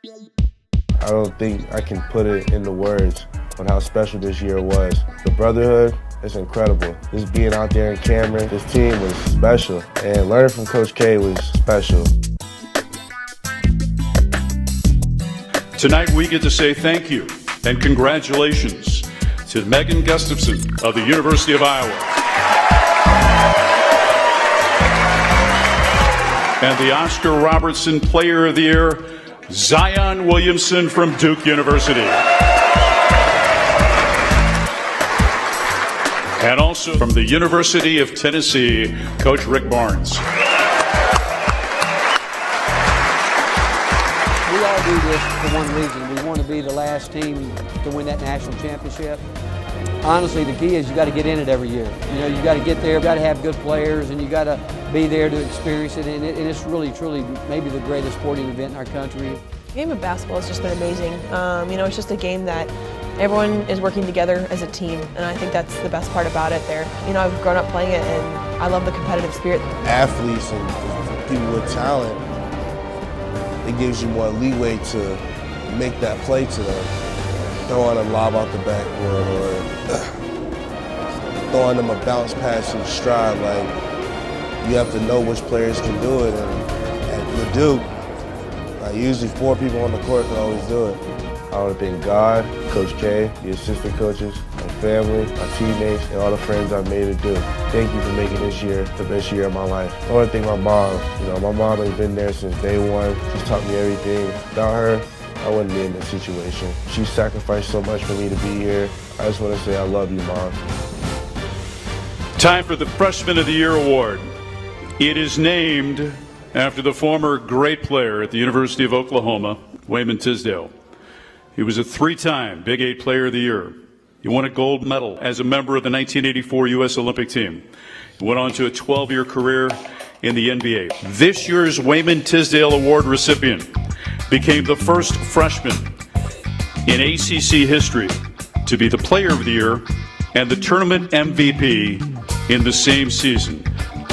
I don't think I can put it into words on how special this year was. The brotherhood is incredible. Just being out there in Cameron, this team was special, and learning from Coach K was special. Tonight we get to say thank you and congratulations to Megan Gustafson of the University of Iowa and the Oscar Robertson Player of the Year, Zion Williamson from Duke University. And also from the University of Tennessee, Coach Rick Barnes. We all do this for one reason. We want to be the last team to win that national championship. Honestly, the key is you got to get in it every year. You know, you got to get there, got to have good players, and you got to be there to experience it. And it's really, truly maybe the greatest sporting event in our country. The game of basketball has just been amazing. It's just a game that everyone is working together as a team, and I think that's the best part about it there. I've grown up playing it, and I love the competitive spirit. Athletes and people with talent, it gives you more leeway to make that play to them. Throwing a lob out the backboard or throwing them a bounce pass in stride. Like, you have to know which players can do it. And with Duke, usually 4 people on the court can always do it. I want to thank God, Coach K, the assistant coaches, my family, my teammates, and all the friends I've made at Duke. Thank you for making this year the best year of my life. I want to thank my mom. My mom has been there since day one. She's taught me everything. Without her, I wouldn't be in this situation. She sacrificed so much for me to be here. I just want to say I love you, Mom. Time for the Freshman of the Year award. It is named after the former great player at the University of Oklahoma, Wayman Tisdale. He was a 3-time Big 8 Player of the Year. He won a gold medal as a member of the 1984 U.S. Olympic team. He went on to a 12-year career in the NBA. This year's Wayman Tisdale Award recipient became the first freshman in ACC history to be the Player of the Year and the tournament MVP in the same season.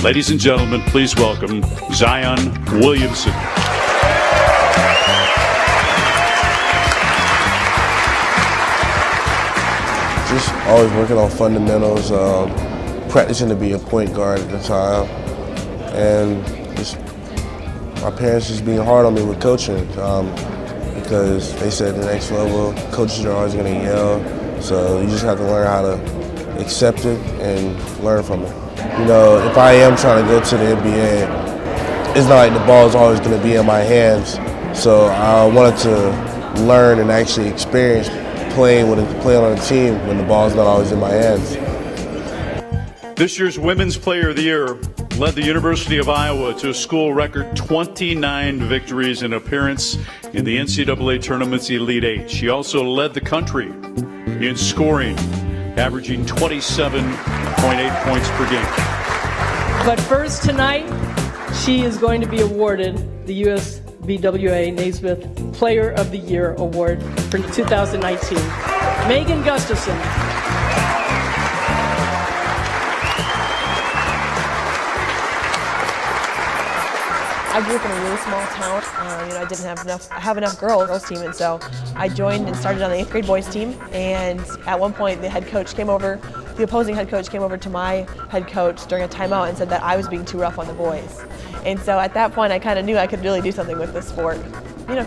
Ladies and gentlemen, please welcome Zion Williamson. Just always working on fundamentals, practicing to be a point guard at the time, and just my parents just being hard on me with coaching because they said the next level, coaches are always going to yell, so you just have to learn how to accept it and learn from it. If I am trying to go to the NBA, it's not like the ball is always going to be in my hands, so I wanted to learn and actually experience playing on a team when the ball's not always in my hands. This year's Women's Player of the Year led the University of Iowa to a school record 29 victories and appearance in the NCAA Tournament's Elite 8. She also led the country in scoring, averaging 27.8 points per game. But first tonight, she is going to be awarded the USBWA Naismith Player of the Year Award for 2019. Megan Gustafson. I grew up in a really small town. I didn't have enough girls team, and so I joined and started on the 8th grade boys team. And at one point, the opposing head coach came over to my head coach during a timeout and said that I was being too rough on the boys. And so at that point, I kind of knew I could really do something with this sport.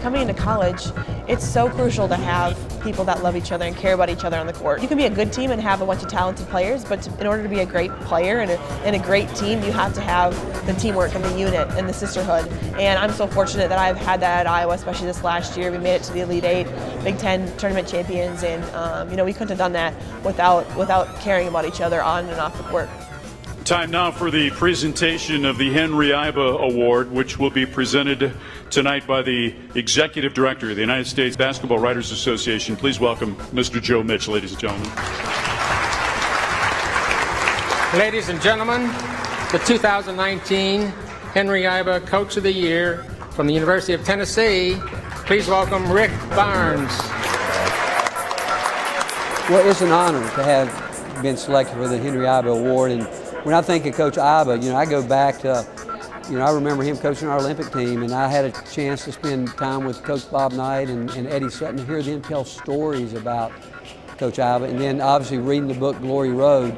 Coming into college, it's so crucial to have people that love each other and care about each other on the court. You can be a good team and have a bunch of talented players, but in order to be a great player and a great team, you have to have the teamwork and the unit and the sisterhood. And I'm so fortunate that I've had that at Iowa, especially this last year. We made it to the Elite 8, Big 10 tournament champions, and we couldn't have done that without caring about each other on and off the court. Time now for the presentation of the Henry Iba Award, which will be presented tonight by the Executive Director of the United States Basketball Writers Association. Please welcome Mr. Joe Mitch, ladies and gentlemen. Ladies and gentlemen, the 2019 Henry Iba Coach of the Year from the University of Tennessee, please welcome Rick Barnes. Well, it's an honor to have been selected for the Henry Iba Award, and when I think of Coach Iba, I go back to You know, I remember him coaching our Olympic team, and I had a chance to spend time with Coach Bob Knight and Eddie Sutton, hear them tell stories about Coach Iva, and then obviously reading the book Glory Road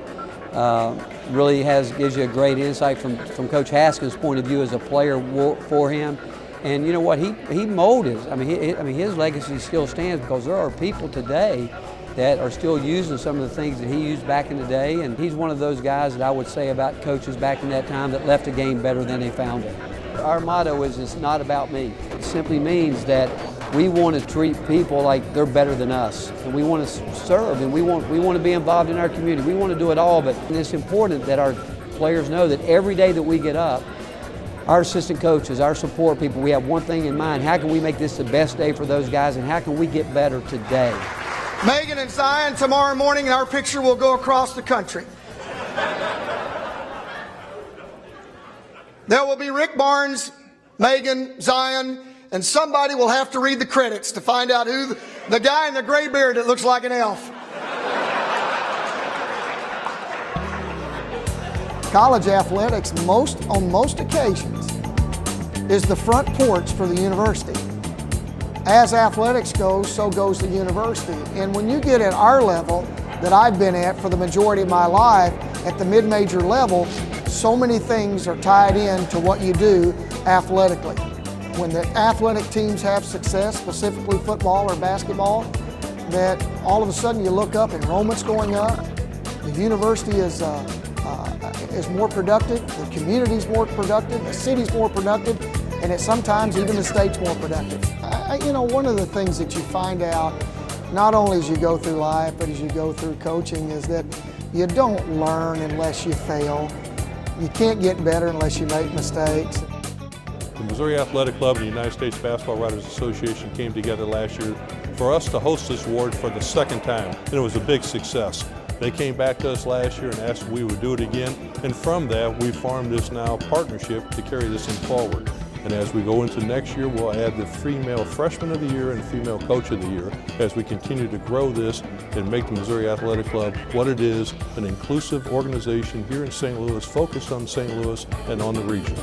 really gives you a great insight from Coach Haskins' point of view as a player for him. And you know what, he molded. I mean, his legacy still stands because there are people today that are still using some of the things that he used back in the day, and he's one of those guys that I would say about coaches back in that time that left a game better than they found it. Our motto is, it's not about me. It simply means that we want to treat people like they're better than us, and we want to serve, and we want to be involved in our community. We want to do it all, but it's important that our players know that every day that we get up, our assistant coaches, our support people, we have one thing in mind: how can we make this the best day for those guys, and how can we get better today? Megan and Zion, tomorrow morning, our picture will go across the country. There will be Rick Barnes, Megan, Zion, and somebody will have to read the credits to find out who the guy in the gray beard that looks like an elf. College athletics, on most occasions, is the front porch for the university. As athletics goes, so goes the university. And when you get at our level that I've been at for the majority of my life, at the mid-major level, so many things are tied in to what you do athletically. When the athletic teams have success, specifically football or basketball, that all of a sudden you look up, enrollment's going up, the university is more productive, the community's more productive, the city's more productive, and sometimes even the state's more productive. You know, one of the things that you find out, not only as you go through life, but as you go through coaching, is that you don't learn unless you fail. You can't get better unless you make mistakes. The Missouri Athletic Club and the United States Basketball Writers Association came together last year for us to host this award for the second time, and it was a big success. They came back to us last year and asked if we would do it again, and from that we formed this now partnership to carry this thing forward. And as we go into next year, we'll add the Female Freshman of the Year and Female Coach of the Year as we continue to grow this and make the Missouri Athletic Club what it is, an inclusive organization here in St. Louis, focused on St. Louis and on the region.